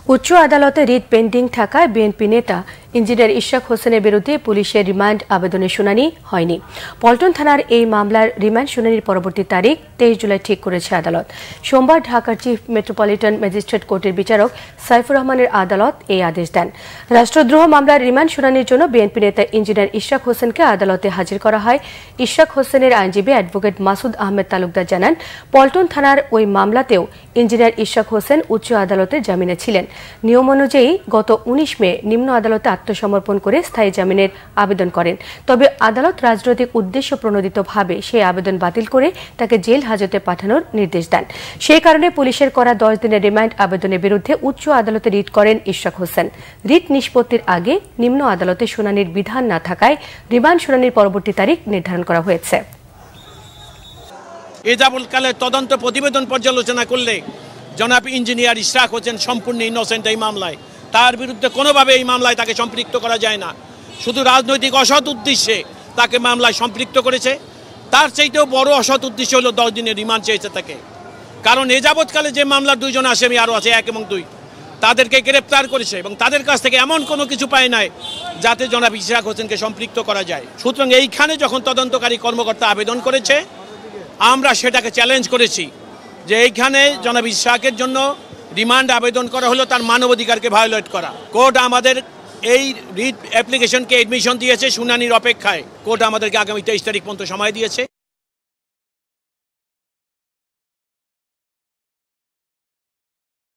উচ্চ আদালতে writ pending থাকায় বিএনপি নেতা ইঞ্জিনিয়ার ইশরাক হোসেনের বিরুদ্ধে পুলিশের রিমান্ড আবেদনের শুনানি হয়নি। পল্টন থানার এই মামলার রিমান্ড শুনানির পরবর্তী তারিখ 23 জুলাই ঠিক করেছে আদালত। সোমবার ঢাকার চিফ মেট্রোপলিটন ম্যাজিস্ট্রেট কোর্টের বিচারক সাইফুর রহমানের আদালত এই আদেশ দেন। রাষ্ট্রদ্রোহ মামলার রিমান্ড শুনানির জন্য বিএনপি নেতা ইঞ্জিনিয়ার ইশরাক হোসেনকে আদালতে হাজির করা হয়। ইশরাক হোসেনের আইনজীবী অ্যাডভোকেট মাসুদ আহমেদ তালুকদার জানান, পল্টন থানার ওই মামলাতেও ইঞ্জিনিয়ার ইশরাক হোসেন উচ্চ আদালতে জামিনে ছিলেন। নিয়ম অনুযায়ী গত 19 মে নিম্ন আদালতে আত্মসমর্পণ করে স্থায়ী জামিনের আবেদন করেন। তবে আদালত রাজনৈতিক উদ্দেশ্য প্রণোদিতভাবে সেই আবেদন বাতিল করে তাকে জেল হাজতে পাঠানোর নির্দেশ দেন। সেই কারণে পুলিশের করা 10 দিনের রিমান্ড আবেদনের বিরুদ্ধে উচ্চ আদালতে রিট করেন ইশরাক হোসেন। রিট নিষ্পত্তির আগে নিম্ন আদালতে শুনানির বিধান না থাকায় রিমান্ড শুনানির পরবর্তী তারিখ নির্ধারণ করা হয়েছে। এ যাবৎকালে তদন্ত প্রতিবেদন পর্যালোচনা করলে জনাব ইঞ্জিনিয়ার ইশরাক হোসেন সম্পূর্ণ ইনোসেন্ট এই মামলায়। তার বিরুদ্ধে কোনোভাবে এই মামলায় তাকে সম্পৃক্ত করা যায় না। শুধু রাজনৈতিক অসৎ উদ্দেশ্যে তাকে মামলায় সম্পৃক্ত করেছে। তার চাইতেও বড় অসৎ উদ্দেশ্য হলো 10 দিনের রিমান্ড চেয়েছে তাকে। কারণ এ যাবৎকালে যে মামলার 2 জন আসামি আরও আছে, 1 এবং 2, তাদেরকে গ্রেপ্তার করেছে এবং তাদের কাছ থেকে এমন কোনো কিছু পায় নাই যাতে জনাব ইশরাক হোসেনকে সম্পৃক্ত করা যায়। সুতরাং এইখানে যখন তদন্তকারী কর্মকর্তা আবেদন করেছে, আমরা সেটাকে চ্যালেঞ্জ করেছি যে এইখানে জনাব ইশরাকের জন্য রিমান্ড আবেদন করা হলো তার মানবাধিকারকে ভায়োলেট করা। কোর্ট আমাদের এই রিট অ্যাপ্লিকেশনকে এডমিশন দিয়েছে শুনানির অপেক্ষায়। কোর্ট আমাদেরকে আগামী 23 তারিখ পর্যন্ত সময় দিয়েছে।